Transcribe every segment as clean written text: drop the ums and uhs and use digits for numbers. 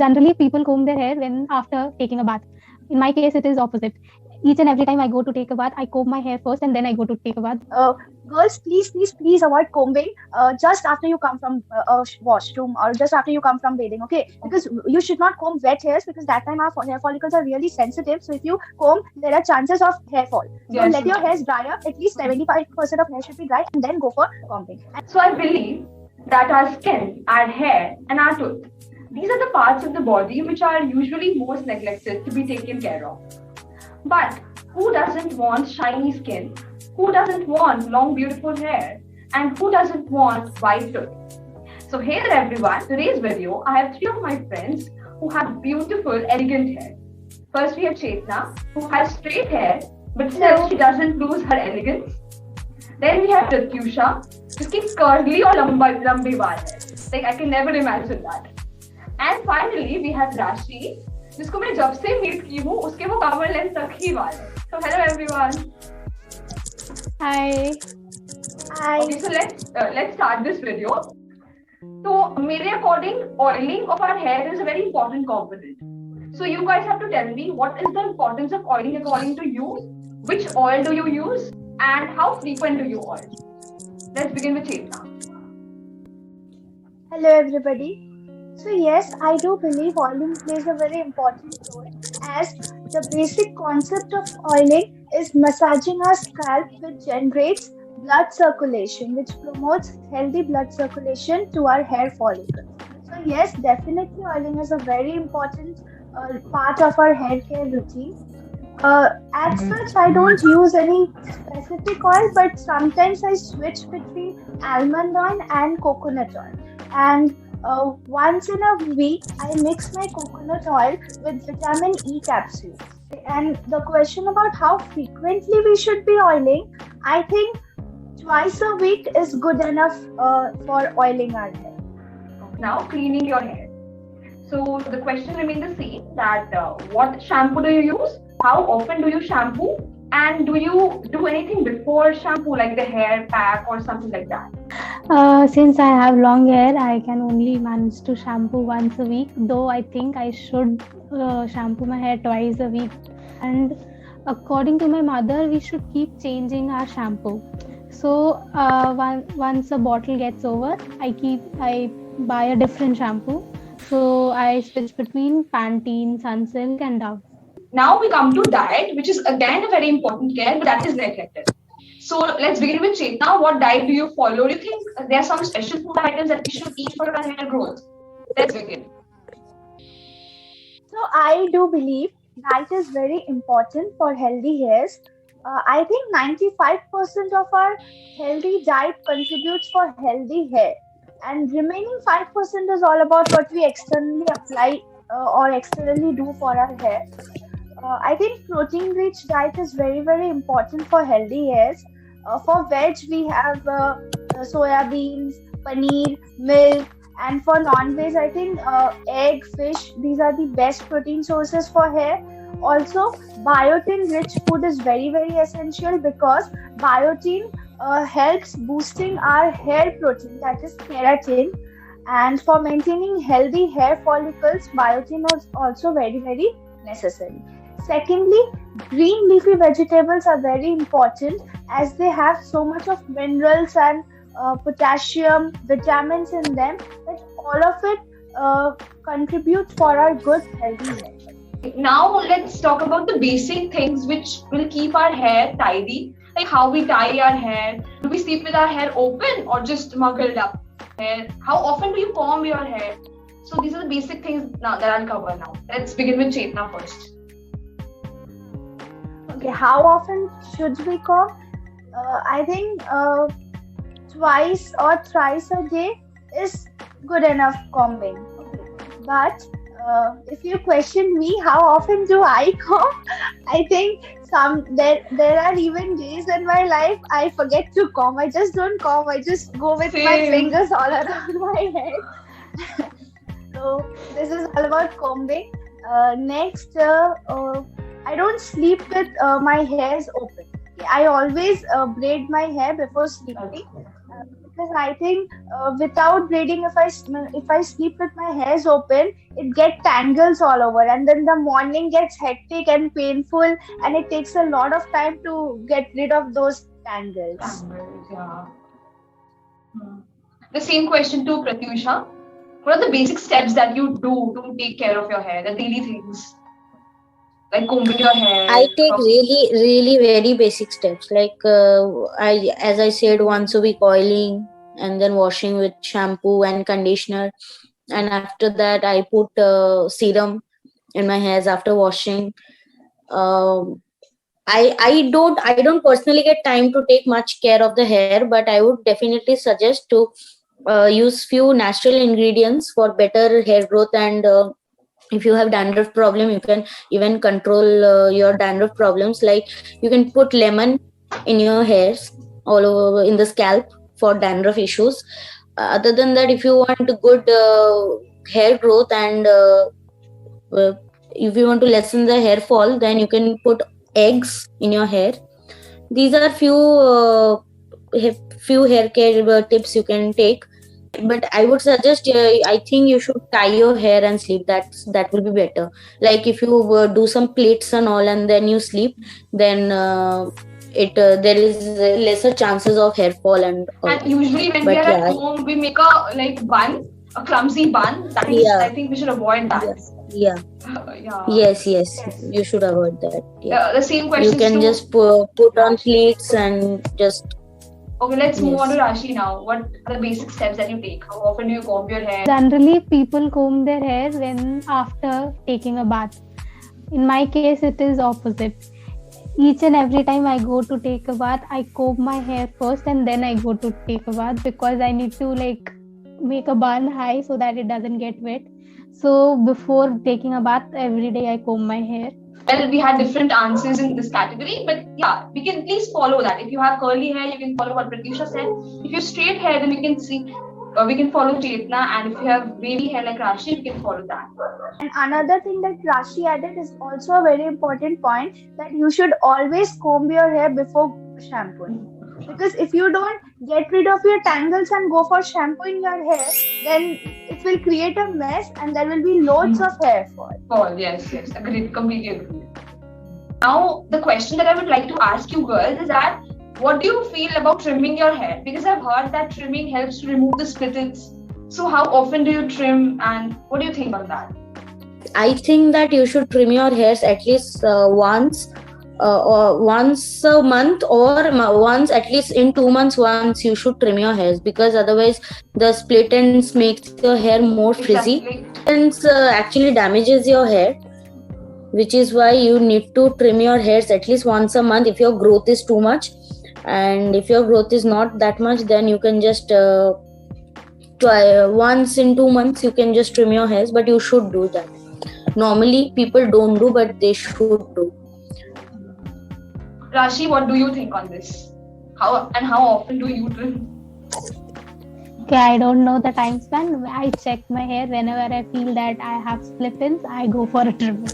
Generally, people comb their hair when after taking a bath. In my case, it is opposite. Each and every time I go to take a bath, I comb my hair first and then I go to take a bath. Girls, please avoid combing just after you come from washroom or just after you come from bathing, okay? Because you should not comb wet hairs because that time our hair follicles are really sensitive. So if you comb, there are chances of hair fall. So let your hairs dry up. At least 75% of hair should be dry and then go for combing. So I believe that our skin, our hair, and our tooth, these are the parts of the body which are usually most neglected to be taken care of. But who doesn't want shiny skin? Who doesn't want long beautiful hair? And who doesn't want white tooth? So hey there everyone, today's video I have three of my friends who have beautiful, elegant hair. First we have Chetana, who has straight hair, but still she doesn't lose her elegance. Then we have Pratyusha, जिसकी curly और लंबे बाल है. Like I can never imagine that. And finally we have Rashi, जिसको मैं जब से meet की हूँ, उसके वो कमर लेंथ तक ही बाल है. So hello everyone. Hi. Okay, so let's start this video. So मेरे according, oiling of our hair is a very important component. So you guys have to tell me what is the importance of oiling according to you. Which oil do you use and how frequent do you oil? Let's begin with Chetana. Hello everybody. So yes, I do believe oiling plays a very important role as the basic concept of oiling is massaging our scalp which generates blood circulation which promotes healthy blood circulation to our hair follicles. So yes, definitely oiling is a very important part of our hair care routine. As such, I don't use any specific oil, but sometimes I switch between almond oil and coconut oil. And once in a week, I mix my coconut oil with vitamin E capsules. And the question about how frequently we should be oiling, I think twice a week is good enough for oiling our hair. Now, cleaning your hair. So the question remains the same, that what shampoo do you use? How often do you shampoo? And do you do anything before shampoo, like the hair pack or something like that? Since I have long hair, I can only manage to shampoo once a week, though I think I should shampoo my hair twice a week. And according to my mother, we should keep changing our shampoo. So once a bottle gets over, I buy a different shampoo. So I switch between Pantene, Sunsilk and Dove. Now we come to diet, which is again a very important care, but that is neglected. So let's begin with Chetana. What diet do you follow? Do you think there are some special food items that we should eat for our hair growth? Let's begin. So I do believe diet is very important for healthy hairs. I think 95% of our healthy diet contributes for healthy hair. And remaining 5% is all about what we externally apply or externally do for our hair. I think protein-rich diet is very, very important for healthy hairs. For veg, we have soya beans, paneer, milk, and for non-veg, I think egg, fish, these are the best protein sources for hair. Also, biotin-rich food is very, very essential because biotin helps boosting our hair protein, that is keratin. And for maintaining healthy hair follicles, biotin is also very, very necessary. Secondly, green leafy vegetables are very important as they have so much of minerals and potassium, vitamins in them that all of it contributes for our good healthy hair. Now let's talk about the basic things which will keep our hair tidy, like how we tie our hair. Do we sleep with our hair open or just muggled up hair? How often do you comb your hair? So these are the basic things now that I'll cover now. Let's begin with Chetana first. Okay, how often should we comb? I think twice or thrice a day is good enough combing. Okay. But if you question me, how often do I comb? I think there are even days in my life I forget to comb. I just don't comb. I just go with my fingers all around my head. So this is all about combing. Next, I don't sleep with my hairs open. I always braid my hair before sleeping because I think without braiding, if I sleep with my hairs open, it gets tangles all over, and then the morning gets hectic and painful, and it takes a lot of time to get rid of those tangles. Yeah. The same question to Pratyusha. What are the basic steps that you do to take care of your hair, the daily things? Like combing your hair. I take really very basic steps. Like as I said, once a week oiling, and then washing with shampoo and conditioner, and after that I put serum in my hairs after washing. Um, I don't personally get time to take much care of the hair, but I would definitely suggest to use few natural ingredients for better hair growth. And if you have dandruff problem, you can even control your dandruff problems. Like you can put lemon in your hairs all over in the scalp for dandruff issues. Other than that, if you want a good hair growth and if you want to lessen the hair fall, then you can put eggs in your hair. These are few hair care tips you can take. But I would suggest, I think you should tie your hair and sleep. That will be better. Like if you do some plaits and all, and then you sleep, then there is lesser chances of hair fall and all. And usually when we are at home, we make a clumsy bun. That is, I think we should avoid that. Yeah. Yes. You should avoid that. Yeah. The same question. You can just put on pleats and just. Okay, let's move on to Rashi now. What are the basic steps that you take? How often do you comb your hair? Generally, people comb their hair when after taking a bath. In my case, it is opposite. Each and every time I go to take a bath, I comb my hair first and then I go to take a bath, because I need to make a bun high so that it doesn't get wet. So before taking a bath, every day I comb my hair. Well, we had different answers in this category, but yeah, we can please follow that. If you have curly hair, you can follow what Pratyusha said. If you have straight hair, then we can follow Chetana, and if you have wavy hair like Rashi, we can follow that. And another thing that Rashi added is also a very important point, that you should always comb your hair before shampooing. Because if you don't get rid of your tangles and go for shampooing your hair, then it will create a mess and there will be loads of hair fall. Yes, agreed, completely agree. Now, the question that I would like to ask you girls is that, what do you feel about trimming your hair? Because I've heard that trimming helps to remove the split ends. So how often do you trim, and what do you think about that? I think that you should trim your hairs at least once a month, or once at least in 2 months once you should trim your hairs, because otherwise the split ends makes your hair more frizzy. Exactly. And actually damages your hair, which is why you need to trim your hairs at least once a month if your growth is too much. And if your growth is not that much, then you can just try once in 2 months you can just trim your hairs, but you should do that. Normally people don't do, but they should do. Rashi, what do you think on this? How often do you trim? Okay, I don't know the time span. I check my hair whenever I feel that I have split ends. I go for a trim.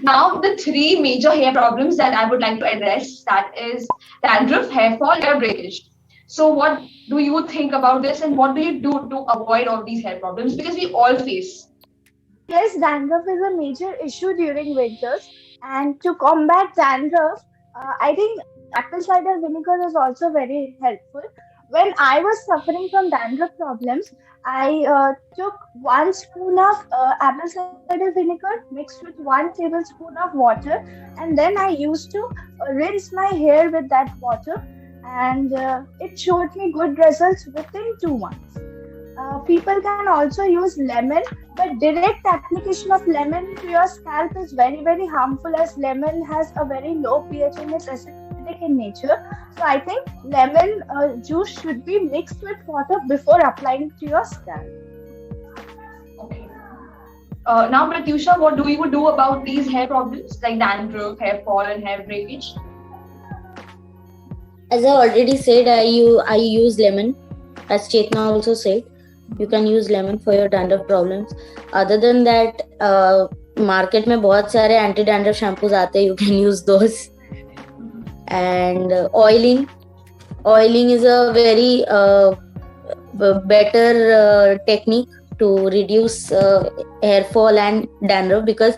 Now, the 3 major hair problems that I would like to address, that is dandruff, hair fall, hair breakage. So what do you think about this, and what do you do to avoid all these hair problems? Because we all face. Yes, dandruff is a major issue during winters. And to combat dandruff, I think apple cider vinegar is also very helpful. When I was suffering from dandruff problems, I took 1 spoon of apple cider vinegar mixed with 1 tablespoon of water, and then I used to rinse my hair with that water, and it showed me good results within 2 months. People can also use lemon, but direct application of lemon to your scalp is very, very harmful, as lemon has a very low pH and it's acidic in nature. So I think lemon juice should be mixed with water before applying to your scalp. Okay. Now, Pratyusha, what do you do about these hair problems like dandruff, hair fall, and hair breakage? As I already said, I use lemon, as Chetana also said. You can use lemon for your dandruff problems. Other than that, market में बहुत सारे anti dandruff shampoos आते हैं. You can use those. And oiling oiling is a very better technique to reduce hair fall and dandruff, because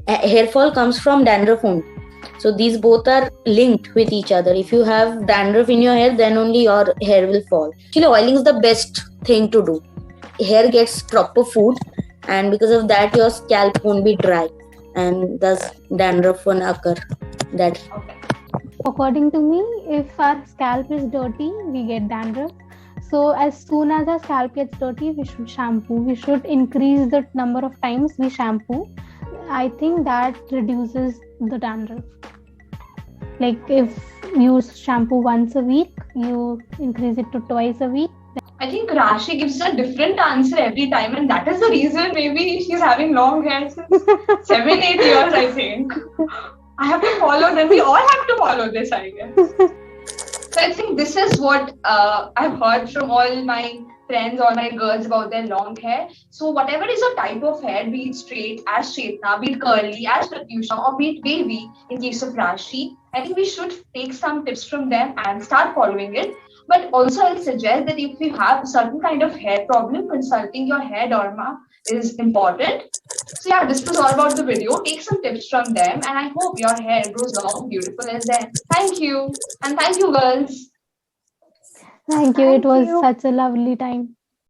hair fall comes from dandruff only. So these both are linked with each other. If you have dandruff in your hair, then only your hair will fall. Actually, oiling is the best thing to do. Hair gets proper food, and because of that, your scalp won't be dry, and thus dandruff won't occur. That. According to me, if our scalp is dirty, we get dandruff. So as soon as our scalp gets dirty, we should shampoo. We should increase the number of times we shampoo. I think that reduces the dandruff. Like if you shampoo once a week, you increase it to twice a week. I think Rashi gives a different answer every time, and that is the reason maybe she's having long hair since 7-8 years, I think. I have to follow them. We all have to follow this, I guess. So I think this is what I've heard from all my friends, all my girls about their long hair. So whatever is your type of hair, be it straight as Chetana, be it curly as Pratyusha, or be it wavy in case of Rashi, I think we should take some tips from them and start following it. But also I'll suggest that if you have a certain kind of hair problem, consulting your hair derma is important. So yeah, this was all about the video. Take some tips from them, and I hope your hair grows long, beautiful as them. Thank you. And thank you, girls. Thank you. It was such a lovely time.